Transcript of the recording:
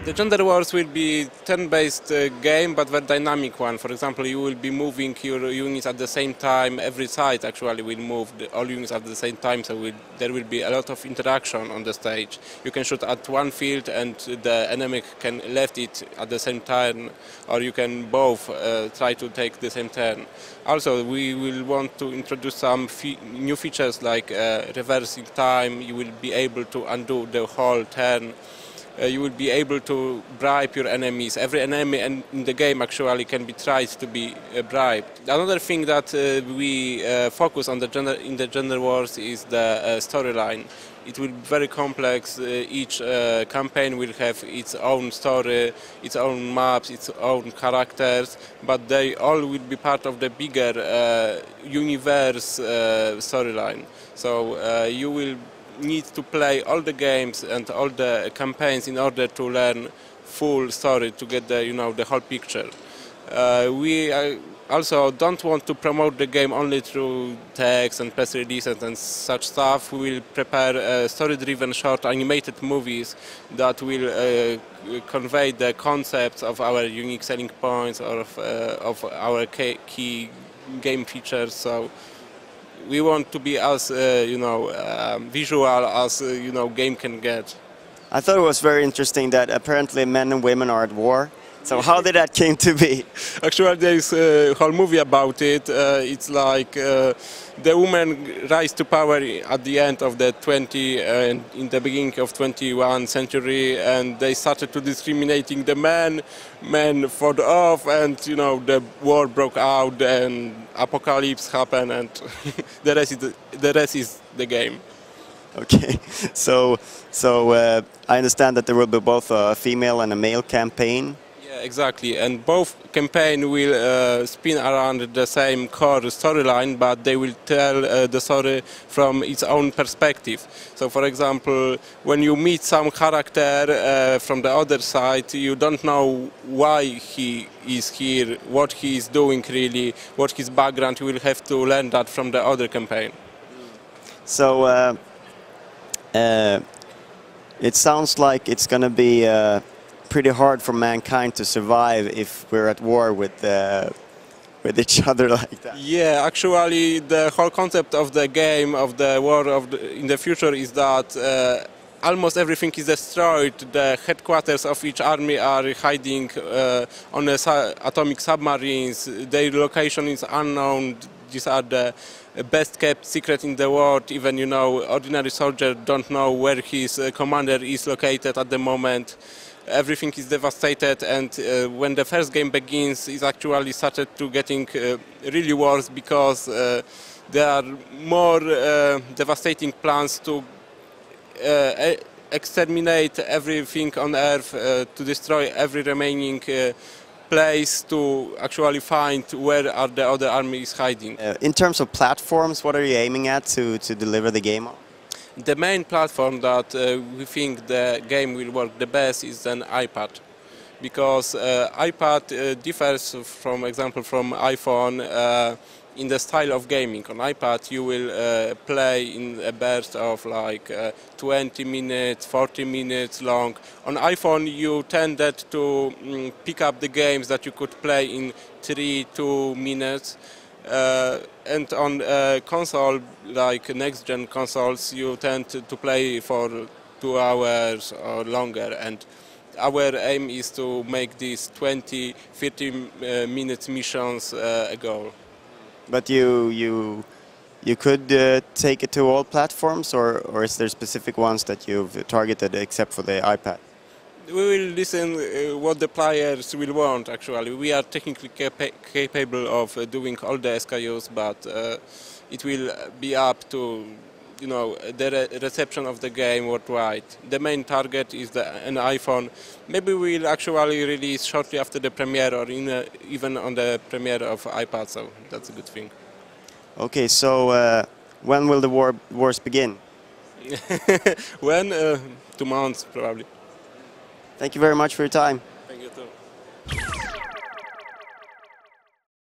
The Gender Wars will be turn-based game, but very dynamic one. For example, you will be moving your units at the same time. Every side actually will move all units at the same time, so there will be a lot of interaction on the stage. You can shoot at one field and the enemy can left it at the same turn, or you can both try to take the same turn. Also, we will want to introduce some new features like reversing time. You will be able to undo the whole turn. You will be able to bribe your enemies. Every enemy in the game actually can be tried to be bribed. Another thing that we focus on in the Gender Wars is the storyline. It will be very complex. Each campaign will have its own story, its own maps, its own characters, but they all will be part of the bigger universe storyline. So you will need to play all the games and all the campaigns in order to learn full story to get the whole picture. We also don't want to promote the game only through text and press releases and such stuff. We will prepare story-driven short animated movies that will convey the concepts of our unique selling points or of our key game features. So we want to be as visual as game can get. I thought it was very interesting that apparently men and women are at war. So how did that came to be? Actually, there is a whole movie about it. It's like the women rise to power at the end of the 20 and in the beginning of 21st century, and they started to discriminating the men. Men fought off, and the war broke out, and apocalypse happened, and the rest is the game. Okay, so I understand that there will be both a female and a male campaign. Yeah, exactly, and both campaign will spin around the same core storyline, but they will tell the story from its own perspective. So, for example, when you meet some character from the other side, you don't know why he is here, what he is doing really, what his background. You will have to learn that from the other campaign. So it sounds like it's going to be pretty hard for mankind to survive if we're at war with each other like that. Yeah, actually, the whole concept of the game, of the war in the future, is that almost everything is destroyed. The headquarters of each army are hiding on atomic submarines. Their location is unknown. These are the best kept secret in the world. Even ordinary soldiers don't know where his commander is located at the moment. Everything is devastated, and when the first game begins, it's actually started to getting really worse, because there are more devastating plans to exterminate everything on Earth, to destroy every remaining place, to actually find where are the other armies hiding. In terms of platforms, what are you aiming at to deliver the game on? The main platform that we think the game will work the best is an iPad, because iPad differs from iPhone in the style of gaming. On iPad you will play in a burst of like 20 minutes, 40 minutes long. On iPhone you tended to pick up the games that you could play in 2 minutes. And on console, like next-gen consoles, you tend to play for 2 hours or longer. And our aim is to make these 20-30 minutes missions a goal. But you could take it to all platforms, or is there specific ones that you've targeted except for the iPad? We will listen what the players will want. Actually, we are technically capable of doing all the SKUs, but it will be up to the reception of the game worldwide. The main target is an iPhone. Maybe we'll actually release shortly after the premiere, or even on the premiere of iPad. So that's a good thing. Okay, so when will the wars begin? When? 2 months probably. Thank you very much for your time.